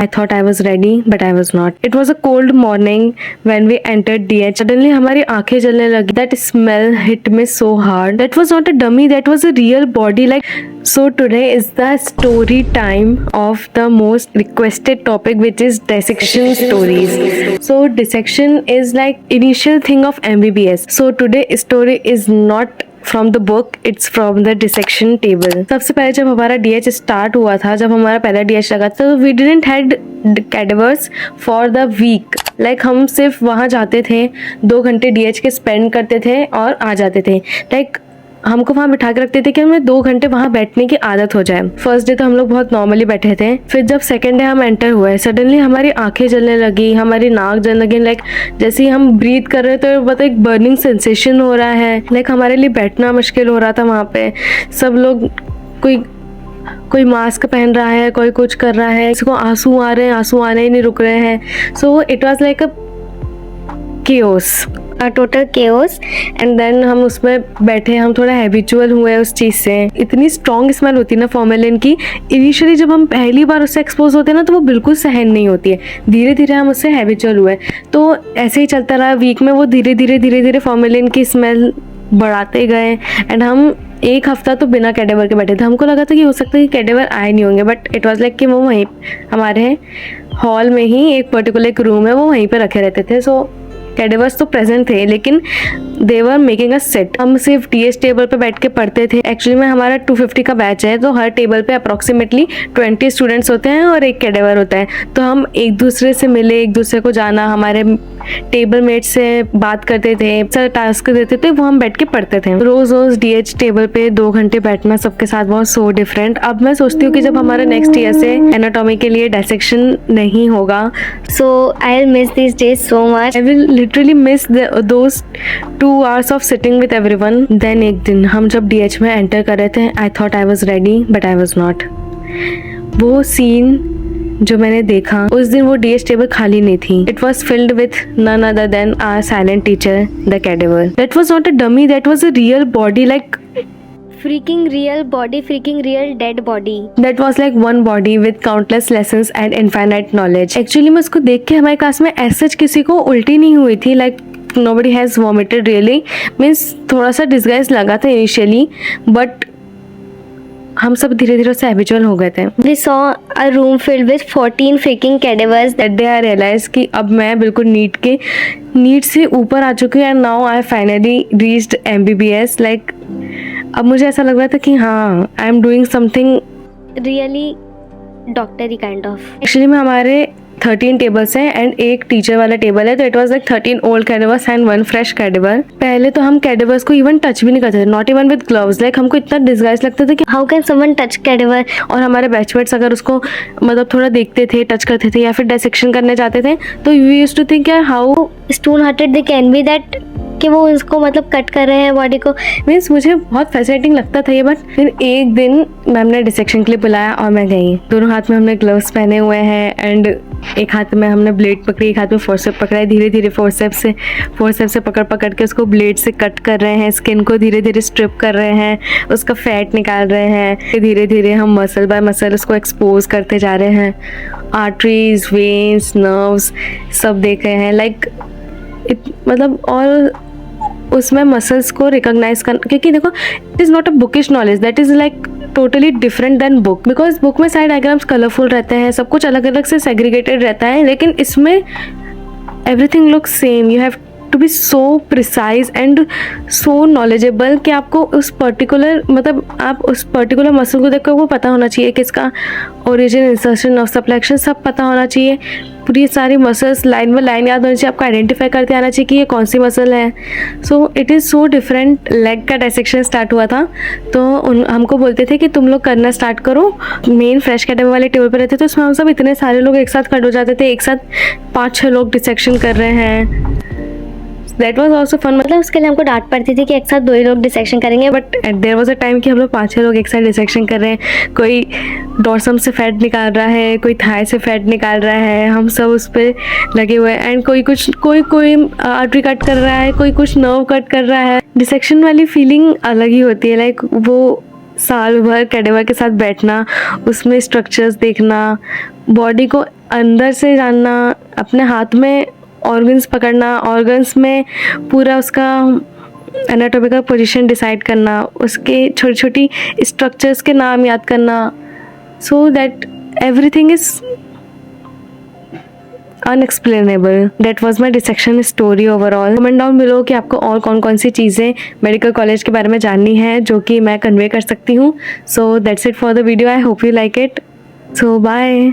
I thought I was ready, but I was not. It was a cold morning when we entered DH. Suddenly हमारी आंखें जलने लगी. That smell hit me so hard. That was not a dummy. That was a real body. Like, so today is the story time of the most requested topic, which is dissection stories. So dissection is like initial thing of MBBS. So today's story is not from the book, it's from the dissection table. सबसे पहले जब हमारा DH start हुआ था, जब हमारा पहला DH लगा था, तो we didn't had cadavers for the week. Like हम सिर्फ वहाँ जाते थे, 2 घंटे DH के स्पेंड करते थे और आ जाते थे. लाइक हमको वहाँ बिठा के रखते थे कि हमें 2 घंटे वहाँ बैठने की आदत हो जाए. फर्स्ट डे तो हम लोग बहुत नॉर्मली बैठे थे. फिर जब सेकंड डे हम एंटर हुए, सडनली हमारी आंखें जलने लगी, हमारी नाक जलने लगी. लाइक जैसे ही हम ब्रीथ कर रहे थे तो मतलब एक बर्निंग सेंसेशन हो रहा है. लाइक हमारे लिए बैठना मुश्किल हो रहा था वहाँ पे. सब लोग कोई मास्क पहन रहा है, कोई कुछ कर रहा है, किसी को आंसू आ रहे हैं, आंसू आने ही नहीं रुक रहे हैं. So it was like a chaos, total chaos. And then हम उसमें बैठे, हम थोड़ा हैबिचुअल हुए उस चीज़ से. इतनी स्ट्रॉन्ग स्मेल होती है ना फॉर्मेलिन की. इनिशियली जब हम पहली बार उससे एक्सपोज होते हैं ना, तो वो बिल्कुल सहन नहीं होती है. धीरे धीरे हम उससे हैबिचुअल हुए. तो ऐसे ही चलता रहा. वीक में वो धीरे धीरे फॉर्मेलिन की स्मेल बढ़ाते गए. एंड हम 1 हफ्ता तो बिना कैडेवर के बैठे थे. हमको लगा था कि हो सकता है कि कैडेवर आए नहीं होंगे, बट इट वॉज लाइक कि वो वहीं हमारे हॉल में ही एक पर्टिकुलर एक रूम है, वो वहीं पर रखे रहते थे. सो कैडेवर्स तो प्रेजेंट थे, लेकिन दे वर मेकिंग अ सेट. हम सिर्फ DH टेबल पे बैठ के पढ़ते थे. एक्चुअली में हमारा 250 का बैच है, तो हर टेबल पे अप्रोक्सीमेटली 20 स्टूडेंट्स होते हैं और एक कैडेवर होता है. तो हम एक दूसरे से मिले, एक दूसरे को जाना, हमारे टेबल मेट से बात करते थे, सर टास्क देते थे, वो हम बैठ के पढ़ते थे. रोज DH टेबल पे 2 घंटे बैठना सबके साथ बहुत सो डिफरेंट. अब मैं सोचती हूँ कि जब हमारा नेक्स्ट ईयर से एनाटॉमी के लिए डायसेक्शन नहीं होगा, so I will miss this days so much. I will literally miss those 2 hours of sitting with everyone. Then एक दिन हम जब DH में एंटर कर रहे थे, I thought I was ready, but I was not. वो सीन जो मैंने देखा उस दिन, वो DH टेबल खाली नहीं थी. It was filled with none other than our silent teacher, the cadaver. That was not a dummy, that was a real body, like Freaking real body, freaking real dead body. that was like one body with countless lessons and infinite knowledge. Actually मैं उसको देख के हमारे class में ऐसा किसी को उल्टी नहीं हुई थी. Like nobody has vomited really. Means थोड़ा सा डिस्गाइज लगा था initially, but हम सब धीरे धीरे उससे हैबिचुअल हो गए थे. We saw a room filled with 14 freaking cadavers. That day I realized कि अब मैं बिल्कुल नीट से ऊपर आ चुकी हूँ. and now I finally reached MBBS. like अब मुझे ऐसा लग रहा था कि हाँ, I am doing something Really doctor-y kind of. Actually में हमारे 13 टेबल्स हैं एंड एक टीचर वाला टेबल है. तो it was like 13 old cadavers and 1 fresh cadaver. पहले तो हम कैडेवर्स को इवन टच भी नहीं करते थे, not even with gloves. Like हमको इतना डिस्गाइज लगता था कि How can someone touch cadaver? और हमारे बैचमेट्स अगर उसको मतलब थोड़ा देखते थे, टच करते थे या फिर डायसेक्शन करने जाते थे, तो वी यूज्ड टू थिंक यार how Stone-hearted they can be that कि वो उसको मतलब कट कर रहे हैं बॉडी को. मीन्स मुझे बहुत फैसिनेटिंग लगता था ये. बट फिर एक दिन मैम ने डिसेक्शन के लिए बुलाया और मैं गई. दोनों हाथ में हमने ग्लव्स पहने हुए हैं एंड एक हाथ में हमने ब्लेड पकड़ी, एक हाथ में फोर्सेप पकड़ा है. धीरे धीरे फोर्सेप से पकड़ के उसको ब्लेड से कट कर रहे हैं. स्किन को धीरे धीरे स्ट्रिप कर रहे हैं, उसका फैट निकाल रहे हैं. धीरे धीरे हम मसल बाय मसल उसको एक्सपोज करते जा रहे हैं. आर्टरीज, वेन्स, नर्व्स सब देख रहे हैं. लाइक मतलब और उसमें मसल्स को रिकॉग्नाइज करना, क्योंकि देखो it is not a bookish knowledge, that is like totally different than book. Because book में सारे डायग्राम्स कलरफुल रहते हैं, सब कुछ अलग अलग से सेग्रीगेटेड रहता है, लेकिन इसमें everything looks same. You have to be so precise and so knowledgeable कि आपको उस पर्टिकुलर मतलब आप उस पर्टिकुलर मसल को देखकर वो पता होना चाहिए कि इसका origin, insertion, nerve supply action सब पता होना चाहिए. पूरी सारी मसल्स लाइन बाय लाइन याद होनी चाहिए. आपको आइडेंटिफाई करते आना चाहिए कि ये कौन सी मसल है. So it is so different. Leg का डायसेक्शन स्टार्ट हुआ था तो हमको बोलते थे कि तुम लोग करना स्टार्ट करो. मेन फ्रेश कैडेवर वाले टेबल पर रहते थे, उसमें हम सब इतने सारे लोग एक साथ खड़े हो जाते थे. एक साथ 5-6 लोग डिसेक्शन कर रहे हैं. That was also fun. मतलब उसके लिए हमको डांट पड़ती थी कि एक साथ 2 ही लोग डिसेक्शन करेंगे. But there was a time कि हम लोग 5-6 लोग एक साथ डिसेक्शन कर रहे हैं. कोई डॉर्सम से फैट निकाल रहा है, कोई थाई से फैट निकाल रहा है, हम सब उस पर लगे हुए हैं. एंड कोई आर्टरी कट कर रहा है, कोई कुछ नर्व कट कर रहा है. डिसेक्शन वाली फीलिंग अलग ही होती है. लाइक वो साल भर कैडेवर के साथ बैठना, उसमें स्ट्रक्चर्स देखना, बॉडी को अंदर से जानना, अपने हाथ में ऑर्गन्स पकड़ना, ऑर्गन्स में पूरा उसका एनाटॉमिकल पोजीशन डिसाइड करना, उसके छोटी छोटी स्ट्रक्चर्स के नाम याद करना, so that everything is unexplainable. That was my dissection story overall. Comment down below कि आपको और कौन कौन सी चीज़ें मेडिकल कॉलेज के बारे में जाननी है जो कि मैं कन्वे कर सकती हूँ. So that's it for the video. I hope you like it. So bye.